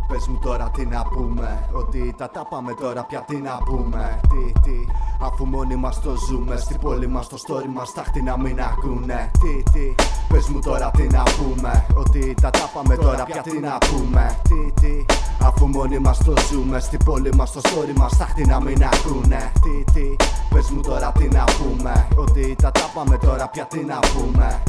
Πες μου τώρα τι να πούμε, ότι τα τάπαμε τώρα πια τι να πούμε. Αφού μόνοι μας το ζούμε, στην πόλη μας το story μας τάχτη να μην ακούνε. Πες μου τώρα τι να πούμε, ότι τα τάπαμε τώρα πια τι να πούμε. Αφού μόνοι μας το ζούμε, στην πόλη μας το story μας τάχτη να μην ακούνε. Πες μου τώρα τι να πούμε, ότι τα τάπαμε τώρα πια τι να πούμε.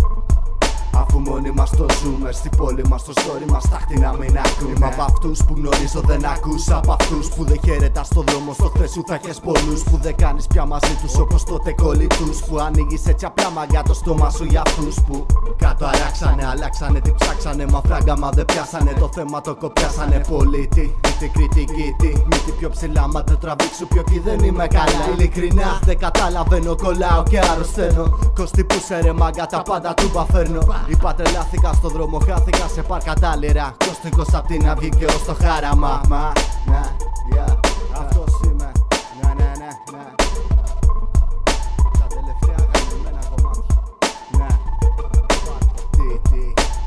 Αφού μόνοι μας το ζούμε, στην πόλη μας το story μας τάχτη να μην ακούνε. Είμαι απ' αυτούς που γνωρίζω δεν ακούς, απ' αυτούς που δεν χαίρετας στο δρόμο, στο χθες σου θα έχεις πολλούς. Που δεν κάνεις πια μαζί τους όπως τότε κολλητούς. Που ανοίγεις έτσι απλά μαγιά το στόμα σου για αυτούς που κάτω αράξανε, αλλάξανε τι ψάξανε. Μα φράγκα μα δεν πιάσανε, το θέμα το κοπιάσανε. Πολίτη, τι κριτική, τι πιο ψηλά, μα δεν τραβήξου πιο κι δεν είμαι καλά. Ειλικρινά δεν καταλαβαίνω, κολλάω και αρρωσταίνω. Κωστή που σε ρε μάγκα, τα πάντα του μπαφέρνω. Είπα τρελάθηκα στο δρόμο, χάθηκα σε πάρκα τα λιρά. Κωστικός απ' την αυγή και ως το χάραμα. Αυτός είμαι. Τα τελευταία γαμμένα κομμάτια.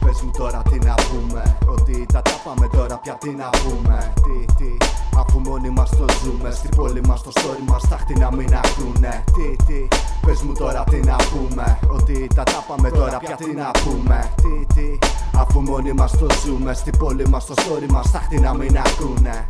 Πες μου τώρα τι να πούμε, ότι τα τάπαμε τώρα πια τι να πούμε. Αφού μόνοι μας το ζούμε, στην πόλη μας το story μας τάχτη να μην ακούνε. Πες μου τώρα τι να πούμε, ότι τα τάπαμε τώρα πια τι να πούμε. Αφού μόνοι μας το ζούμε, στην πόλη μας το story μας τάχτη να μην ακούνε.